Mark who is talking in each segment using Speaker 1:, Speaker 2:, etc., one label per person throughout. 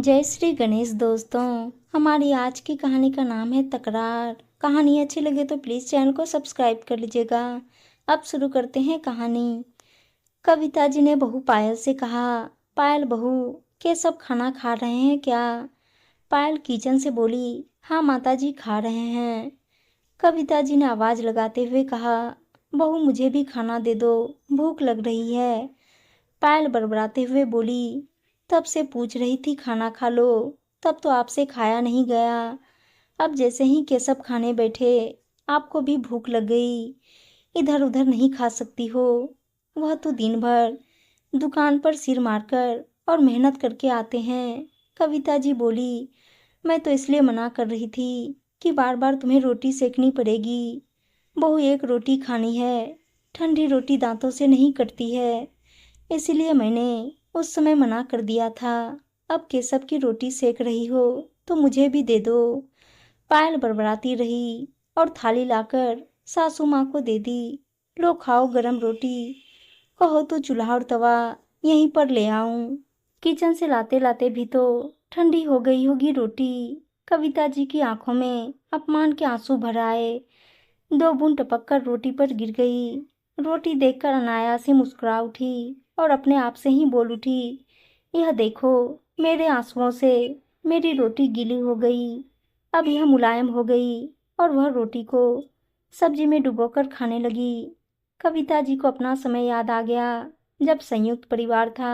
Speaker 1: जय श्री गणेश दोस्तों। हमारी आज की कहानी का नाम है तकरार। कहानी अच्छी लगे तो प्लीज़ चैनल को सब्सक्राइब कर लीजिएगा। अब शुरू करते हैं कहानी। कविता जी ने बहू पायल से कहा, पायल बहू, के सब खाना खा रहे हैं क्या? पायल किचन से बोली, हाँ माता जी खा रहे हैं। कविता जी ने आवाज़ लगाते हुए कहा, बहू मुझे भी खाना दे दो, भूख लग रही है। पायल बड़बड़ाते हुए बोली, तब से पूछ रही थी खाना खा लो, तब तो आपसे खाया नहीं गया। अब जैसे ही केशव खाने बैठे आपको भी भूख लग गई, इधर उधर नहीं खा सकती हो। वह तो दिन भर दुकान पर सिर मारकर और मेहनत करके आते हैं। कविता जी बोली, मैं तो इसलिए मना कर रही थी कि बार बार तुम्हें रोटी सेकनी पड़ेगी। बहू एक रोटी खानी है, ठंडी रोटी दांतों से नहीं कटती है, इसलिए मैंने उस समय मना कर दिया था। अब केशव की रोटी सेक रही हो तो मुझे भी दे दो। पायल बड़बड़ाती रही और थाली लाकर सासू माँ को दे दी। लो खाओ गरम रोटी, कहो तो चूल्हा और तवा यहीं पर ले आऊं। किचन से लाते लाते भी तो ठंडी हो गई होगी रोटी। कविता जी की आंखों में अपमान के आंसू भर आए। दो बूंद टपक कर रोटी पर गिर गई। रोटी देखकर अनायास ही मुस्कुरा उठी और अपने आप से ही बोल उठी, यह देखो, मेरे आंसुओं से मेरी रोटी गीली हो गई। अब यह मुलायम हो गई और वह रोटी को सब्जी में डुबोकर खाने लगी। कविता जी को अपना समय याद आ गया जब संयुक्त परिवार था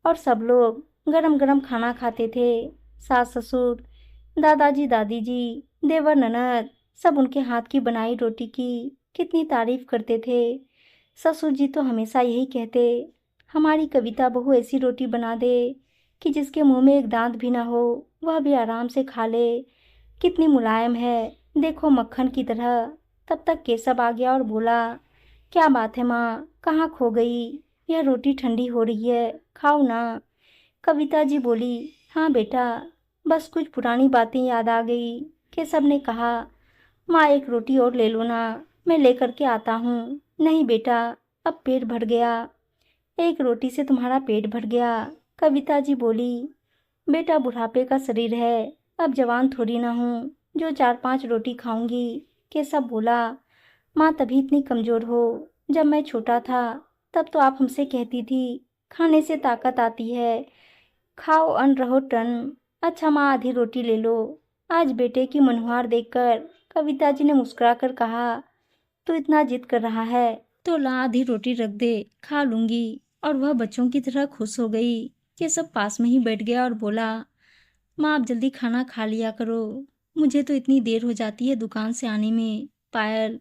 Speaker 1: और सब लोग गरम गरम खाना खाते थे। सास ससुर, दादाजी दादी जी, देवर ननद सब उनके हाथ की बनाई रोटी की कितनी तारीफ करते थे। ससुर जी तो हमेशा यही कहते, हमारी कविता बहू ऐसी रोटी बना दे कि जिसके मुंह में एक दांत भी ना हो, वह भी आराम से खा ले। कितनी मुलायम है, देखो मक्खन की तरह। तब तक केशव आ गया और बोला, क्या बात है माँ, कहाँ खो गई? यह रोटी ठंडी हो रही है, खाओ ना। कविता जी बोली, हाँ बेटा, बस कुछ पुरानी बातें याद आ गई। केशव ने कहा, माँ एक रोटी और ले लो ना, मैं लेकर के आता हूँ। नहीं बेटा, अब पेट भर गया। एक रोटी से तुम्हारा पेट भर गया? कविता जी बोली, बेटा बुढ़ापे का शरीर है, अब जवान थोड़ी ना हूँ जो 4-5 रोटी खाऊंगी। केशव बोला, माँ तभी इतनी कमजोर हो। जब मैं छोटा था तब तो आप हमसे कहती थी, खाने से ताकत आती है, खाओ अन्न रहो टन। अच्छा माँ आधी रोटी ले लो। आज बेटे की मनुहार देखकर कविता जी ने मुस्कुराकर कहा, तू इतना जिद कर रहा है तो ला आधी रोटी रख दे, खा लूंगी। और वह बच्चों की तरह खुश हो गई। केशव पास में ही बैठ गया और बोला, माँ आप जल्दी खाना खा लिया करो, मुझे तो इतनी देर हो जाती है दुकान से आने में। पायल,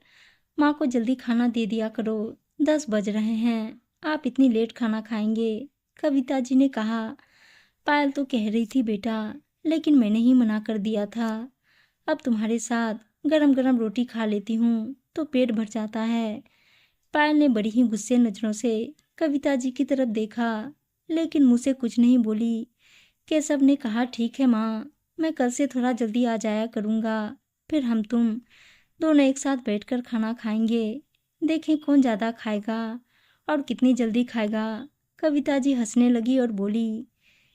Speaker 1: माँ को जल्दी खाना दे दिया करो, 10 बज रहे हैं, आप इतनी लेट खाना खाएंगे। कविता जी ने कहा, पायल तो कह रही थी बेटा, लेकिन मैंने ही मना कर दिया था। अब तुम्हारे साथ गरम गरम रोटी खा लेती हूँ तो पेट भर जाता है। पायल ने बड़ी ही गुस्से नजरों से कविता जी की तरफ देखा, लेकिन मुँह से कुछ नहीं बोली। केशव ने कहा, ठीक है माँ, मैं कल से थोड़ा जल्दी आ जाया करूँगा, फिर हम तुम दोनों एक साथ बैठकर खाना खाएंगे, देखें कौन ज़्यादा खाएगा और कितनी जल्दी खाएगा। कविता जी हंसने लगी और बोली,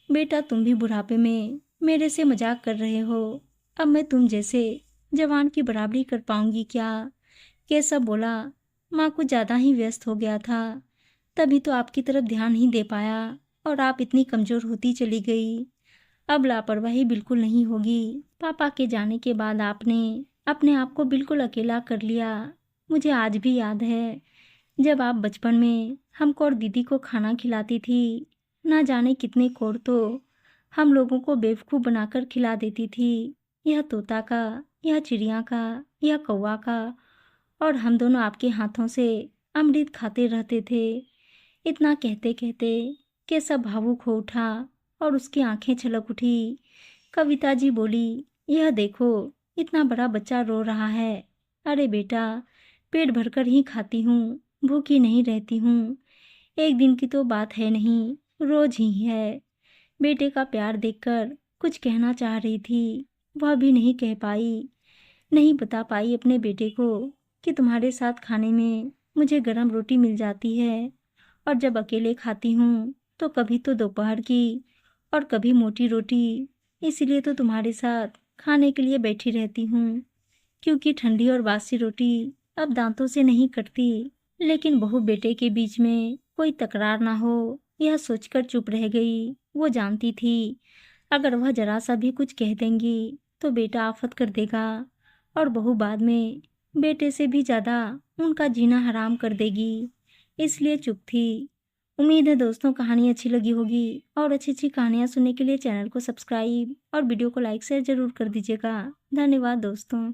Speaker 1: बेटा तुम भी बुढ़ापे में मेरे से मजाक कर रहे हो, अब मैं तुम जैसे जवान की बराबरी कर पाऊंगी क्या? केशव बोला, माँ कुछ ज़्यादा ही व्यस्त हो गया था, तभी तो आपकी तरफ ध्यान नहीं दे पाया और आप इतनी कमज़ोर होती चली गई। अब लापरवाही बिल्कुल नहीं होगी। पापा के जाने के बाद आपने अपने आप को बिल्कुल अकेला कर लिया। मुझे आज भी याद है जब आप बचपन में हमको और दीदी को खाना खिलाती थी, ना जाने कितने कौर तो हम लोगों को बेवकूफ़ बनाकर खिला देती थी। यह तोता का, यह चिड़िया का, यह कौवा का, और हम दोनों आपके हाथों से अमृत खाते रहते थे। इतना कहते कहते केशव भावुक हो उठा और उसकी आंखें छलक उठी। कविता जी बोली, यह देखो, इतना बड़ा बच्चा रो रहा है। अरे बेटा, पेट भरकर ही खाती हूँ, भूखी नहीं रहती हूँ। एक दिन की तो बात है नहीं, रोज ही है। बेटे का प्यार देखकर कुछ कहना चाह रही थी, वह भी नहीं कह पाई, नहीं बता पाई अपने बेटे को कि तुम्हारे साथ खाने में मुझे गरम रोटी मिल जाती है, और जब अकेले खाती हूँ तो कभी तो दोपहर की और कभी मोटी रोटी। इसलिए तो तुम्हारे साथ खाने के लिए बैठी रहती हूँ, क्योंकि ठंडी और बासी रोटी अब दांतों से नहीं कटती। लेकिन बहू बेटे के बीच में कोई तकरार ना हो, यह सोचकर चुप रह गई। वो जानती थी अगर वह जरा सा भी कुछ कह देंगी तो बेटा आफत कर देगा और बहू बाद में बेटे से भी ज्यादा उनका जीना हराम कर देगी। इसलिए चुप थी। उम्मीद है दोस्तों कहानी अच्छी लगी होगी, और अच्छी अच्छी कहानियां सुनने के लिए चैनल को सब्सक्राइब और वीडियो को लाइक शेयर जरूर कर दीजिएगा। धन्यवाद दोस्तों।